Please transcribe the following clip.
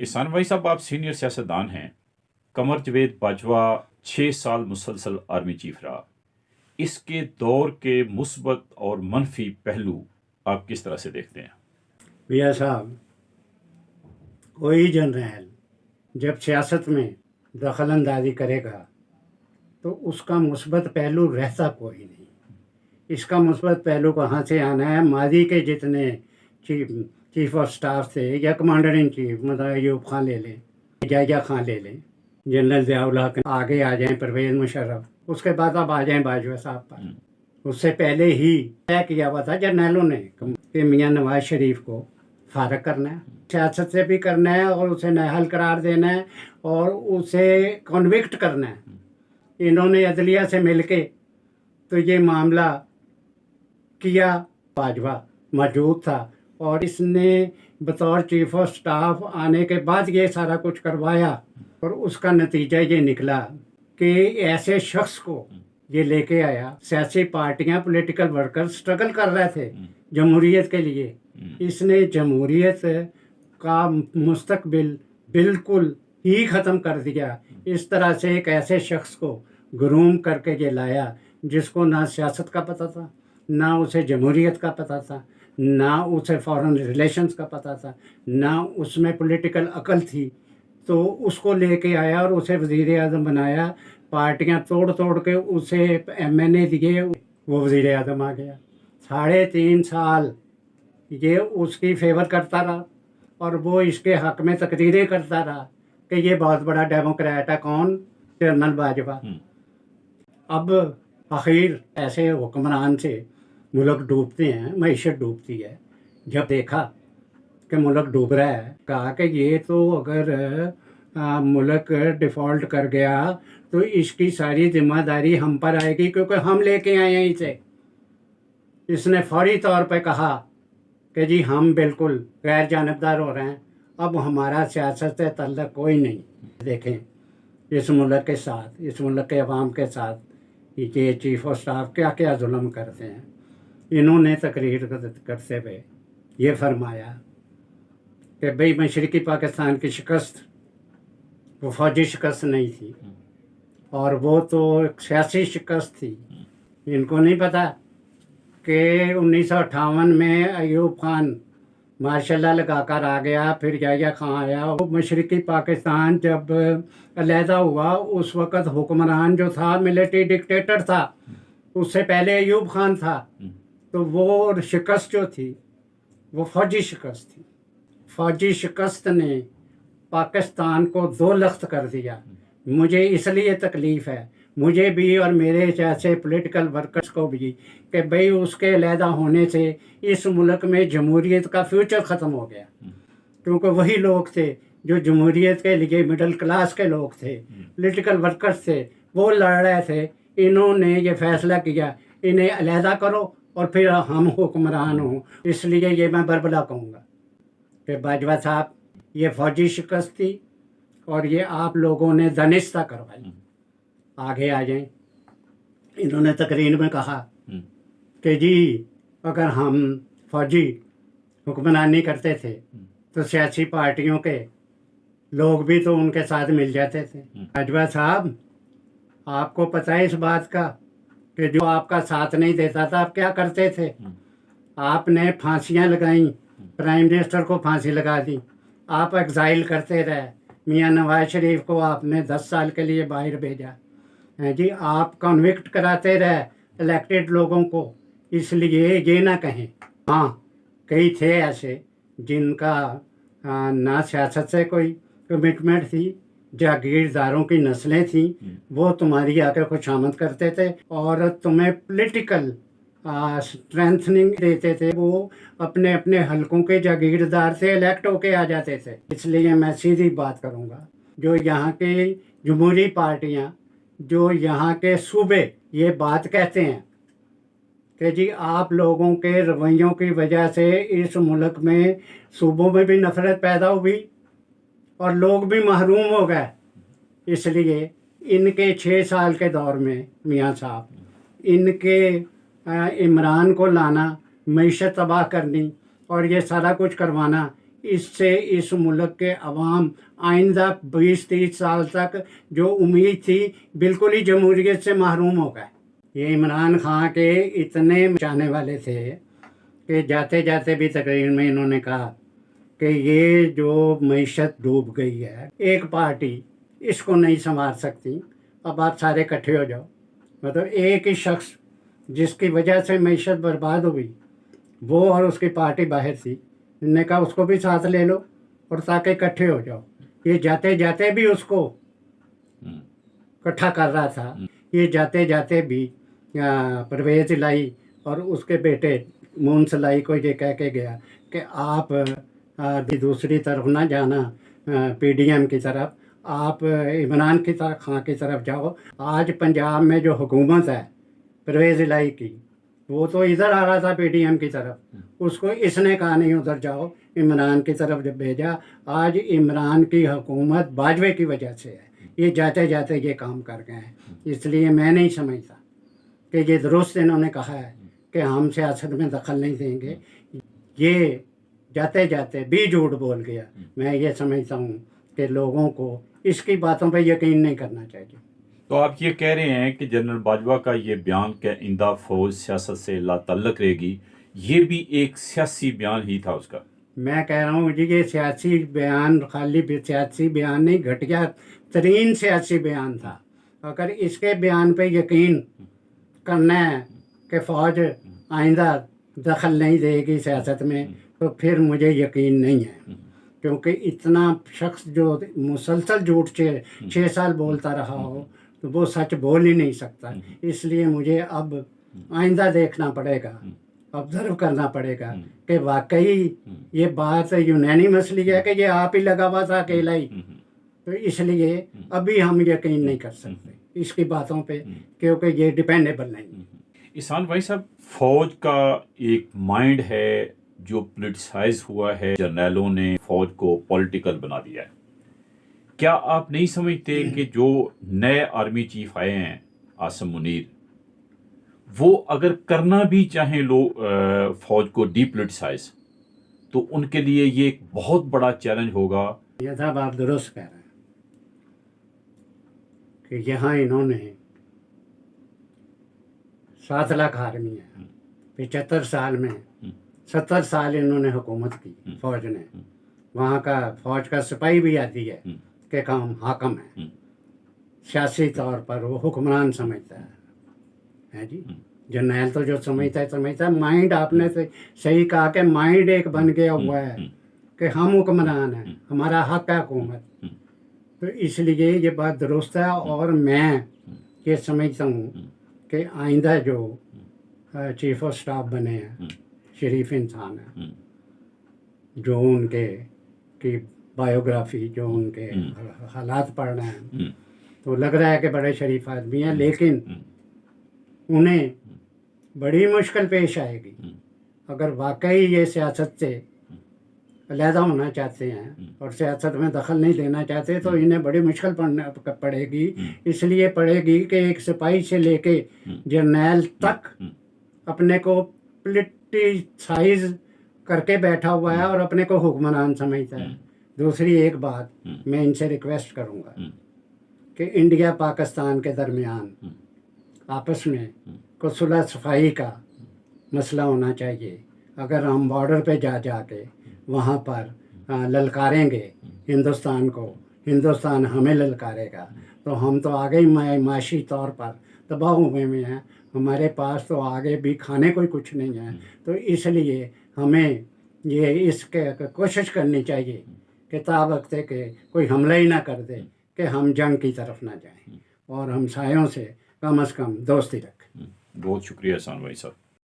احسان بھائی صاحب، آپ سینئر سیاستدان ہیں. قمر جاوید باجوہ 6 سال مسلسل آرمی چیف رہا. اس کے دور کے مثبت اور منفی پہلو آپ کس طرح سے دیکھتے ہیں؟ میاں صاحب، کوئی جرنیل جب سیاست میں دخل اندازی کرے گا تو اس کا مثبت پہلو رہتا کوئی نہیں. اس کا مثبت پہلو کہاں سے آنا ہے؟ ماضی کے جتنے چیف آف سٹاف تھے یا کمانڈر ان چیف، مطلب ایوب خان لے لیں، جائجہ خان لے لیں، جنرل ضیاء الحق، آگے آ جائیں پرویز مشرف، اس کے بعد اب آ جائیں باجوہ صاحب پر. اس سے پہلے ہی طے کیا ہوا تھا جرنیلوں نے کہ میاں نواز شریف کو فارغ کرنا ہے، سیاست سے بھی کرنا ہے اور اسے نااہل قرار دینا ہے اور اسے کنوکٹ کرنا ہے. انہوں نے عدلیہ سے مل کے تو یہ معاملہ کیا. باجوہ موجود تھا اور اس نے بطور چیف آف سٹاف آنے کے بعد یہ سارا کچھ کروایا، اور اس کا نتیجہ یہ نکلا کہ ایسے شخص کو یہ لے کے آیا. سیاسی پارٹیاں، پولیٹیکل ورکر سٹرگل کر رہے تھے جمہوریت کے لیے. اس نے جمہوریت کا مستقبل بالکل ہی ختم کر دیا. اس طرح سے ایک ایسے شخص کو گروم کر کے یہ لایا جس کو نہ سیاست کا پتہ تھا، نہ اسے جمہوریت کا پتہ تھا، نہ اسے فارن ریلیشنز کا پتہ تھا، نہ اس میں پولیٹیکل عقل تھی. تو اس کو لے کے آیا اور اسے وزیر اعظم بنایا. پارٹیاں توڑ توڑ کے اسے ایم این اے دیے، وہ وزیر اعظم آ گیا. 3.5 سال یہ اس کی فیور کرتا رہا اور وہ اس کے حق میں تقریریں کرتا رہا کہ یہ بہت بڑا ڈیموکریٹ ہے. کون؟ جنرل باجوہ. اب آخر ایسے حکمران سے ملک ڈوبتے ہیں، معیشت ڈوبتی ہے. جب دیکھا کہ ملک ڈوب رہا ہے، کہا کہ یہ تو اگر ملک ڈیفالٹ کر گیا تو اس کی ساری ذمہ داری ہم پر آئے گی، کیونکہ ہم لے کے آئے ہیں اسے. اس نے فوری طور پہ کہا کہ جی ہم بالکل غیر جانبدار ہو رہے ہیں، اب ہمارا سیاست سے تعلق کوئی نہیں. دیکھیں اس ملک کے ساتھ، اس ملک کے عوام کے ساتھ یہ چیف آف سٹاف کیا کیا ظلم کرتے ہیں. انہوں نے تقریر کرتے ہوئے یہ فرمایا کہ بھئی مشرقی پاکستان کی شکست وہ فوجی شکست نہیں تھی، اور وہ تو ایک سیاسی شکست تھی. ان کو نہیں پتہ کہ 1958 میں ایوب خان ماشاء اللہ لگا کر آ گیا، پھر جائجہ خان آیا. وہ مشرقی پاکستان جب علیحدہ ہوا اس وقت حکمران جو تھا ملٹری ڈکٹیٹر تھا، اس سے پہلے ایوب خان تھا. تو وہ شکست جو تھی وہ فوجی شکست تھی. فوجی شکست نے پاکستان کو دو لخت کر دیا. مجھے اس لیے تکلیف ہے، مجھے بھی اور میرے جیسے پولیٹیکل ورکرز کو بھی، کہ بھئی اس کے علیحدہ ہونے سے اس ملک میں جمہوریت کا فیوچر ختم ہو گیا. کیونکہ وہی لوگ تھے جو جمہوریت کے لیے مڈل کلاس کے لوگ تھے، پولیٹیکل ورکرز تھے، وہ لڑ رہے تھے. انہوں نے یہ فیصلہ کیا انہیں علیحدہ کرو اور پھر ہم حکمران ہوں. اس لیے یہ میں بربلا کہوں گا کہ باجوہ صاحب یہ فوجی شکست تھی اور یہ آپ لوگوں نے دانستہ کروائی. آگے آ جائیں. انہوں نے تقریر میں کہا کہ جی اگر ہم فوجی حکمرانی کرتے تھے تو سیاسی پارٹیوں کے لوگ بھی تو ان کے ساتھ مل جاتے تھے. باجوہ صاحب، آپ کو پتہ ہے اس بات کا کہ جو آپ کا ساتھ نہیں دیتا تھا آپ کیا کرتے تھے؟ آپ نے پھانسیاں لگائیں، پرائم منسٹر کو پھانسی لگا دی، آپ ایگزائل کرتے رہے. میاں نواز شریف کو آپ نے 10 سال کے لیے باہر بھیجا. جی آپ کنوکٹ کراتے رہے الیکٹڈ لوگوں کو. اس لیے یہ نہ کہیں. ہاں کئی تھے ایسے جن کا نہ سیاست سے کوئی کمٹمنٹ تھی، جاگیرداروں کی نسلیں تھیں، وہ تمہاری آ کے خوشامد کرتے تھے اور تمہیں پولیٹیکل اسٹرینتھننگ دیتے تھے. وہ اپنے اپنے حلقوں کے جاگیردار سے الیکٹ ہو کے آ جاتے تھے. اس لیے میں سیدھی بات کروں گا، جو یہاں کی جمہوری پارٹیاں، جو یہاں کے صوبے یہ بات کہتے ہیں کہ جی آپ لوگوں کے رویوں کی وجہ سے اس ملک میں صوبوں میں بھی نفرت پیدا ہوئی اور لوگ بھی محروم ہو گئے. اس لیے ان کے 6 سال کے دور میں میاں صاحب، ان کے عمران کو لانا، معیشت تباہ کرنی اور یہ سارا کچھ کروانا، اس سے اس ملک کے عوام آئندہ 20-30 سال تک جو امید تھی بالکل ہی جمہوریت سے محروم ہو گئے۔ یہ عمران خان کے اتنے چاہنے والے تھے کہ جاتے جاتے بھی تقریر میں انہوں نے کہا کہ یہ جو معیشت ڈوب گئی ہے، ایک پارٹی اس کو نہیں سنوار سکتی، اب آپ سارے اکٹھے ہو جاؤ۔ مطلب ایک ہی شخص جس کی وجہ سے معیشت برباد ہوئی، وہ اور اس کی پارٹی باہر تھی، انہوں نے کہا اس کو بھی ساتھ لے لو اور تاکہ اکٹھے ہو جاؤ۔ یہ جاتے جاتے بھی اس کو اکٹھا کر رہا تھا، یہ جاتے جاتے بھی پرویز الہی اور اس کے بیٹے مونس الہی کو یہ کہہ کے گیا کہ آپ دوسری طرف نہ جانا، پی ڈی ایم کی طرف، آپ عمران خان کی طرف جاؤ۔ آج پنجاب میں جو حکومت ہے پرویز الہی کی، وہ تو ادھر آ رہا تھا پی ڈی ایم کی طرف، اس کو اس نے کہا نہیں ادھر جاؤ، عمران کی طرف جب بھیجا۔ آج عمران کی حکومت باجوے کی وجہ سے ہے، یہ جاتے جاتے یہ کام کر گئے ہیں۔ اس لیے میں نہیں سمجھتا کہ یہ درست انہوں نے کہا ہے کہ ہم سیاست میں دخل نہیں دیں گے، یہ جاتے جاتے بھی جھوٹ بول گیا۔ میں یہ سمجھتا ہوں کہ لوگوں کو اس کی باتوں پہ یقین نہیں کرنا چاہیے۔ تو آپ یہ کہہ رہے ہیں کہ جنرل باجوہ کا یہ بیان کہ آئندہ فوج سیاست سے لا تعلق رہے گی، یہ بھی ایک سیاسی بیان ہی تھا اس کا؟ میں کہہ رہا ہوں جی یہ سیاسی بیان خالی سیاسی بیان نہیں، گھٹیا ترین سیاسی بیان تھا۔ اگر اس کے بیان پہ یقین کرنا ہے کہ فوج آئندہ دخل نہیں دے گی سیاست میں، تو پھر مجھے یقین نہیں ہے، کیونکہ اتنا شخص جو مسلسل جھوٹ 6 سال بولتا رہا ہو تو وہ سچ بول ہی نہیں سکتا۔ اس لیے مجھے اب آئندہ دیکھنا پڑے گا، آبزرو کرنا پڑے گا کہ واقعی یہ بات یونینیمسلی ہے کہ یہ آپ ہی لگا ہوا تھا اکیلا ہی، تو اس لیے ابھی ہم یقین نہیں کر سکتے اس کی باتوں پہ، کیونکہ یہ ڈیپینڈیبل نہیں۔ احسان بھائی صاحب، فوج کا ایک مائنڈ ہے جو پولیٹیسائز ہوا ہے، جرنیلوں نے فوج کو پولیٹیکل بنا دیا ہے۔ کیا آپ نہیں سمجھتے کہ جو نئے آرمی چیف آئے ہیں عاصم منیر، وہ اگر کرنا بھی چاہیں فوج کو ڈی پولیٹیسائز، تو ان کے لیے یہ ایک بہت بڑا چیلنج ہوگا؟ یہ صاحب آپ درست کہہ رہے ہیں کہ یہاں انہوں نے 7 لاکھ آرمی ہے، 75 سال میں 70 سال انہوں نے حکومت کی فوج نے، وہاں کا فوج کا سپاہی بھی آتی ہے کہ کام حاکم ہے، سیاسی طور پر وہ حکمران سمجھتا ہے جی، جرنیل تو جو سمجھتا ہے مائنڈ، آپ نے صحیح کہا کہ مائنڈ ایک بن گیا ہوا ہے کہ ہم حکمران ہیں، ہمارا حق ہے حکومت۔ تو اس لیے یہ بات درست ہے، اور میں یہ سمجھتا ہوں کہ آئندہ جو چیف آف سٹاف بنے ہیں شریف انسان ہیں، جو ان کے کی بایوگرافی، جو ان کے حالات پڑھ رہے ہیں تو لگ رہا ہے کہ بڑے شریف آدمی ہیں، لیکن انہیں بڑی مشکل پیش آئے گی اگر واقعی یہ سیاست سے علیحدہ ہونا چاہتے ہیں اور سیاست میں دخل نہیں دینا چاہتے، تو انہیں بڑی مشکل پڑے گی۔ اس لیے پڑے گی کہ ایک سپاہی سے لے کے جرنیل تک اپنے کو پولیٹیسائز کر کے بیٹھا ہوا ہے اور اپنے کو حکمران سمجھتا ہے۔ دوسری ایک بات میں ان سے ریکویسٹ کروں گا کہ انڈیا پاکستان کے درمیان آپس میں کچھ صلح صفائی کا مسئلہ ہونا چاہیے۔ اگر ہم بارڈر پہ جا کے وہاں پر للکاریں گے ہندوستان کو، ہندوستان ہمیں للکارے گا، تو ہم تو آگے ہی معاشی طور پر تباہ ہوئے میں ہیں، ہمارے پاس تو آگے بھی کھانے کوئی کچھ نہیں ہے۔ تو اس لیے ہمیں یہ اس کے کوشش کرنی چاہیے کہ تا وقت ہے کہ کوئی حملہ ہی نہ کر دے کہ ہم جنگ کی طرف نہ جائیں، اور ہمسایوں سے کم از کم دوستی رکھیں۔ بہت شکریہ احسان بھائی صاحب۔